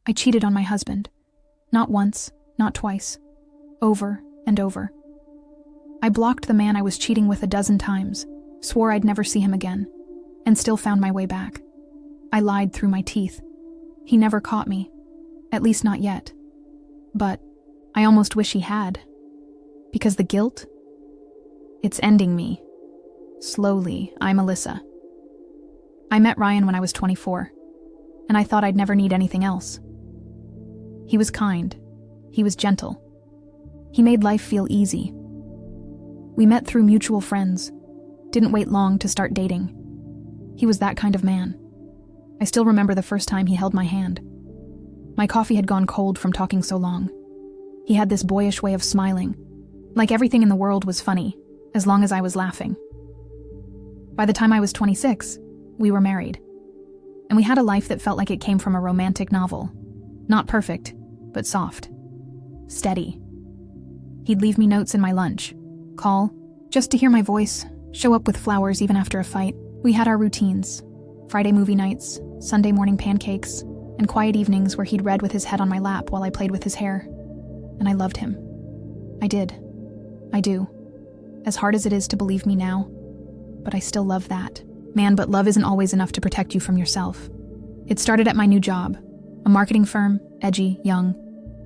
I cheated on my husband. Not once, not twice. Over and over. I blocked the man I was cheating with 12 times, swore I'd never see him again, and still found my way back. I lied through my teeth. He never caught me. At least not yet. But I almost wish he had. Because the guilt? It's ending me. Slowly, I'm Alyssa. I met Ryan when I was 24, and I thought I'd never need anything else. He was kind. He was gentle. He made life feel easy. We met through mutual friends. Didn't wait long to start dating. He was that kind of man. I still remember the first time he held my hand. My coffee had gone cold from talking so long. He had this boyish way of smiling, like everything in the world was funny, as long as I was laughing. By the time I was 26, we were married. And we had a life that felt like it came from a romantic novel. Not perfect, but soft. Steady. He'd leave me notes in my lunch, call, just to hear my voice, show up with flowers even after a fight. We had our routines. Friday movie nights, Sunday morning pancakes, and quiet evenings where he'd read with his head on my lap while I played with his hair. And I loved him. I did. I do. As hard as it is to believe me now, but I still love that. Man, but love isn't always enough to protect you from yourself. It started at my new job, a marketing firm, edgy, young,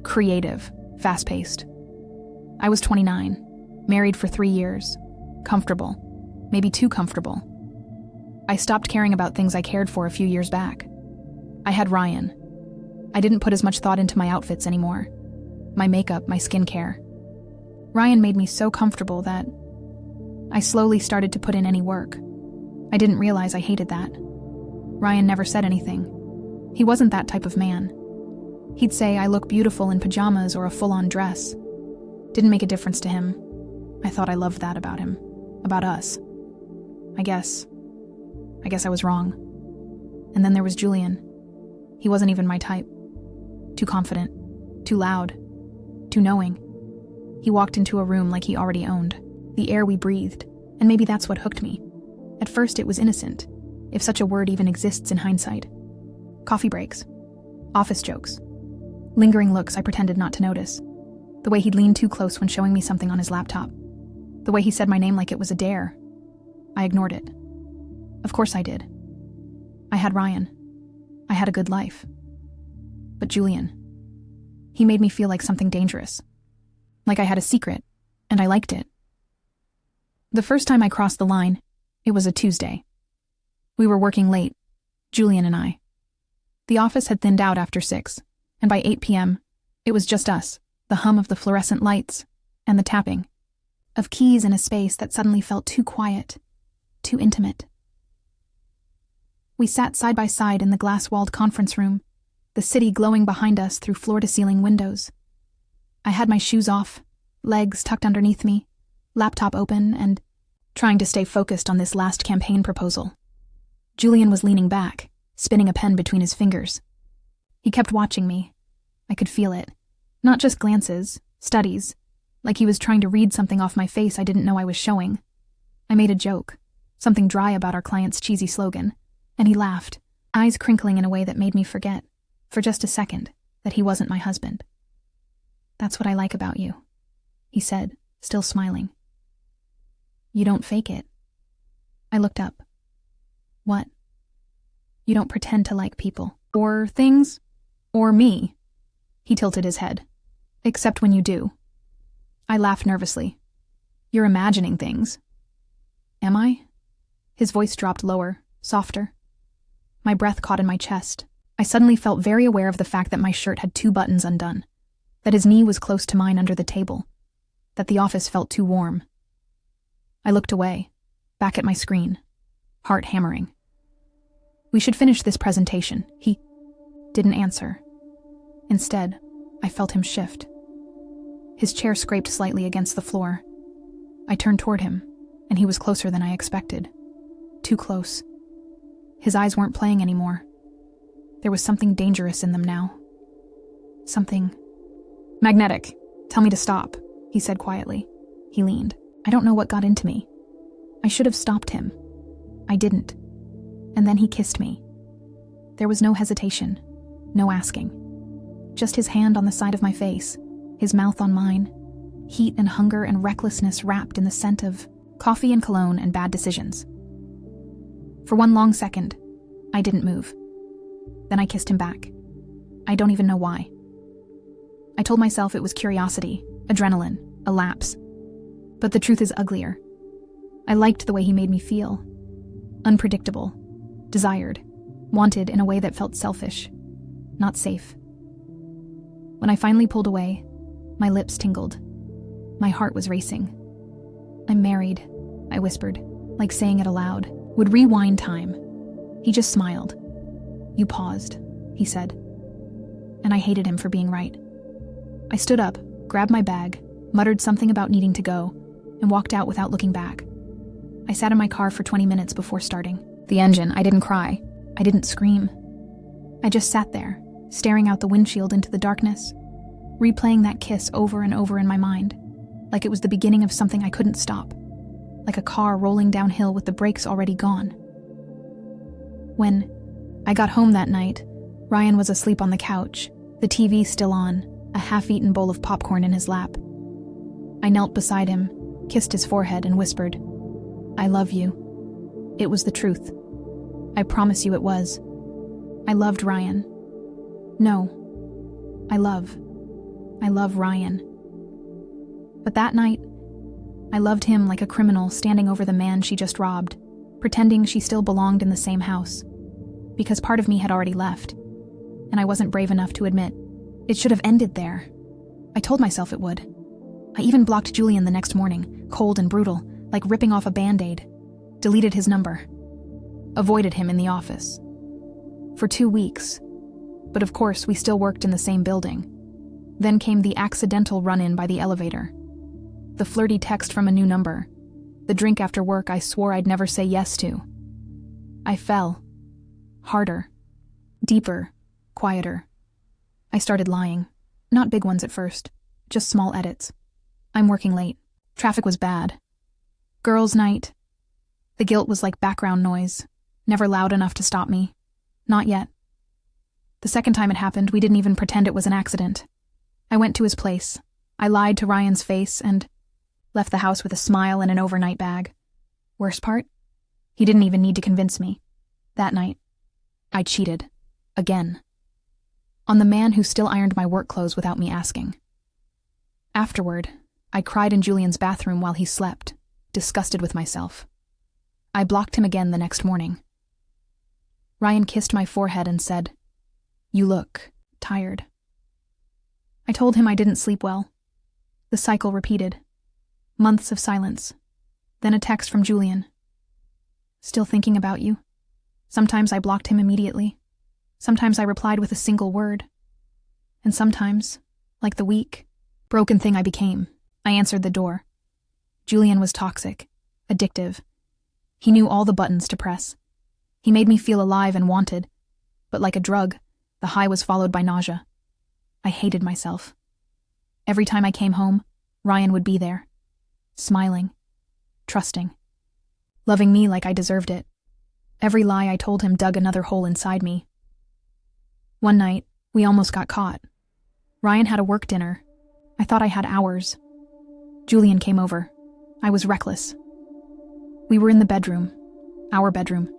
creative, fast-paced. I was 29, married for 3 years, comfortable, maybe too comfortable. I stopped caring about things I cared for a few years back. I had Ryan. I didn't put as much thought into my outfits anymore. My makeup, my skincare. Ryan made me so comfortable that I slowly started to put in any work. I didn't realize I hated that. Ryan never said anything. He wasn't that type of man. He'd say I look beautiful in pajamas or a full-on dress. Didn't make a difference to him. I thought I loved that about him. About us. I guess I was wrong. And then there was Julian. He wasn't even my type. Too confident. Too loud. Too knowing. He walked into a room like he already owned. The air we breathed. And maybe that's what hooked me. At first it was innocent, if such a word even exists in hindsight. Coffee breaks. Office jokes. Lingering looks I pretended not to notice. The way he'd lean too close when showing me something on his laptop. The way he said my name like it was a dare. I ignored it. Of course I did. I had Ryan. I had a good life. But Julian, he made me feel like something dangerous. Like I had a secret, and I liked it. The first time I crossed the line, it was a Tuesday. We were working late, Julian and I. The office had thinned out after 6, and by 8 p.m., it was just us, the hum of the fluorescent lights, and the tapping of keys in a space that suddenly felt too quiet, too intimate. We sat side by side in the glass-walled conference room, the city glowing behind us through floor-to-ceiling windows. I had my shoes off, legs tucked underneath me, laptop open, and trying to stay focused on this last campaign proposal. Julian was leaning back, spinning a pen between his fingers. He kept watching me. I could feel it. Not just glances, studies, like he was trying to read something off my face I didn't know I was showing. I made a joke, something dry about our client's cheesy slogan, and he laughed, eyes crinkling in a way that made me forget, for just a second, that he wasn't my husband. "That's what I like about you," he said, still smiling. "You don't fake it." I looked up. "What?" "You don't pretend to like people. Or things. Or me." He tilted his head. "Except when you do." I laughed nervously. "You're imagining things." "Am I?" His voice dropped lower, softer. My breath caught in my chest. I suddenly felt very aware of the fact that my shirt had 2 buttons undone, that his knee was close to mine under the table, that the office felt too warm. I looked away, back at my screen, heart hammering. "We should finish this presentation." He didn't answer. Instead, I felt him shift. His chair scraped slightly against the floor. I turned toward him, and he was closer than I expected. Too close. His eyes weren't playing anymore. There was something dangerous in them now. Something magnetic. "Tell me to stop," he said quietly. He leaned. I don't know what got into me. I should have stopped him. I didn't. And then he kissed me. There was no hesitation, no asking. just his hand on the side of my face, his mouth on mine, heat and hunger and recklessness wrapped in the scent of coffee and cologne and bad decisions. For one long second, I didn't move. Then I kissed him back. I don't even know why. I told myself it was curiosity, adrenaline, a lapse. But the truth is uglier. I liked the way he made me feel. Unpredictable, desired, wanted in a way that felt selfish, not safe. When I finally pulled away, my lips tingled. My heart was racing. "I'm married," I whispered, like saying it aloud. Would rewind time. He just smiled. "You paused," he said. And I hated him for being right. I stood up, grabbed my bag, muttered something about needing to go, and walked out without looking back. I sat in my car for 20 minutes before starting the engine. I didn't cry. I didn't scream. I just sat there, staring out the windshield into the darkness, replaying that kiss over and over in my mind, like it was the beginning of something I couldn't stop, like a car rolling downhill with the brakes already gone. When I got home that night, Ryan was asleep on the couch, the TV still on, a half-eaten bowl of popcorn in his lap. I knelt beside him, kissed his forehead, and whispered, "I love you." It was the truth. I promise you it was. I loved Ryan. No, I love Ryan. But that night, I loved him like a criminal standing over the man she just robbed, pretending she still belonged in the same house. Because part of me had already left, and I wasn't brave enough to admit it should have ended there. I told myself it would. I even blocked Julian the next morning, cold and brutal, like ripping off a Band-Aid. Deleted his number. Avoided him in the office. For 2 weeks. But of course, we still worked in the same building. Then came the accidental run-in by the elevator. The flirty text from a new number. The drink after work I swore I'd never say yes to. I fell. Harder. Deeper. Quieter. I started lying. Not big ones at first. Just small edits. I'm working late. Traffic was bad. Girls' night. The guilt was like background noise. Never loud enough to stop me. Not yet. The second time it happened, we didn't even pretend it was an accident. I went to his place. I lied to Ryan's face and left the house with a smile and an overnight bag. Worst part? He didn't even need to convince me. That night, I cheated. Again. On the man who still ironed my work clothes without me asking. Afterward, I cried in Julian's bathroom while he slept, disgusted with myself. I blocked him again the next morning. Ryan kissed my forehead and said, "You look tired." I told him I didn't sleep well. The cycle repeated. Months of silence. Then a text from Julian. "Still thinking about you." Sometimes I blocked him immediately. Sometimes I replied with a single word. And sometimes, like the weak, broken thing I became, I answered the door. Julian was toxic, addictive. He knew all the buttons to press. He made me feel alive and wanted, but like a drug, the high was followed by nausea. I hated myself. Every time I came home, Ryan would be there, smiling, trusting, loving me like I deserved it. Every lie I told him dug another hole inside me. One night, we almost got caught. Ryan had a work dinner. I thought I had hours. Julian came over. I was reckless. We were in the bedroom, our bedroom.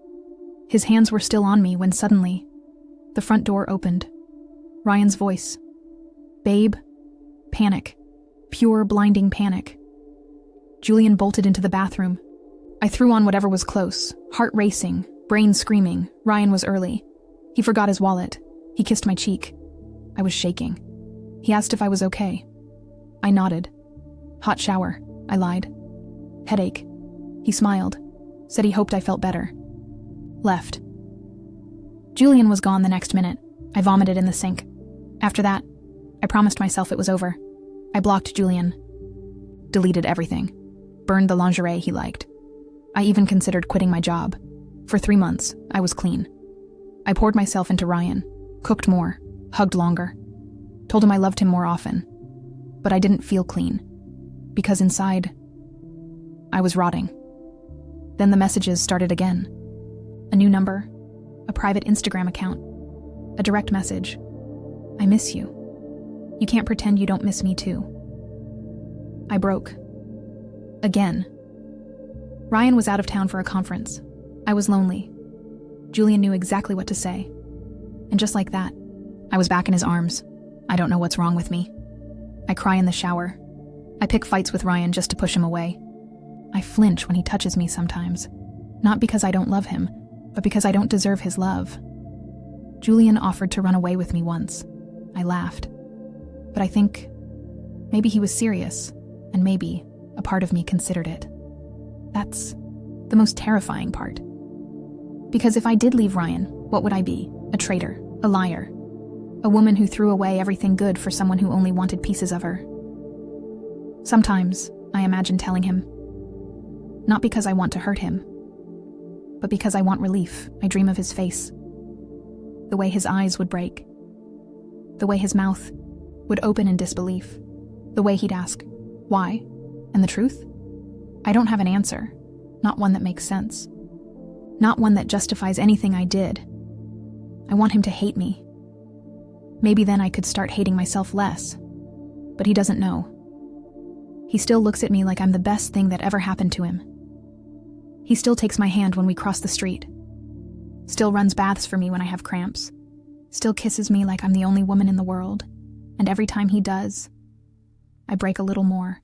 His hands were still on me when suddenly, the front door opened. Ryan's voice. "Babe." Panic. Pure, blinding panic. Julian bolted into the bathroom. I threw on whatever was close, heart racing, brain screaming. Ryan was early. He forgot his wallet. He kissed my cheek. I was shaking. He asked if I was okay. I nodded. "Hot shower," I lied. "Headache." He smiled, said he hoped I felt better. Left. Julian was gone the next minute. I vomited in the sink. After that, I promised myself it was over. I blocked Julian. Deleted everything. Burned the lingerie he liked. I even considered quitting my job. For 3 months, I was clean. I poured myself into Ryan, cooked more, hugged longer, told him I loved him more often. But I didn't feel clean, because inside, I was rotting. Then the messages started again. A new number, a private Instagram account, a direct message. "I miss you." You can't pretend you don't miss me too. I broke. Again. Ryan was out of town for a conference. I was lonely. Julian knew exactly what to say. And just like that, I was back in his arms. I don't know what's wrong with me. I cry in the shower. I pick fights with Ryan just to push him away. I flinch when he touches me sometimes. Not because I don't love him, but because I don't deserve his love. Julian offered to run away with me once. I laughed. But I think maybe he was serious, and maybe a part of me considered it. That's the most terrifying part. Because if I did leave Ryan, what would I be? A traitor, a liar, a woman who threw away everything good for someone who only wanted pieces of her. Sometimes I imagine telling him, not because I want to hurt him, but because I want relief. I dream of his face, the way his eyes would break, the way his mouth would open in disbelief, the way he'd ask, why? And the truth? I don't have an answer, not one that makes sense, not one that justifies anything I did. I want him to hate me. Maybe then I could start hating myself less, but he doesn't know. He still looks at me like I'm the best thing that ever happened to him. He still takes my hand when we cross the street, still runs baths for me when I have cramps, still kisses me like I'm the only woman in the world, and every time he does, I break a little more.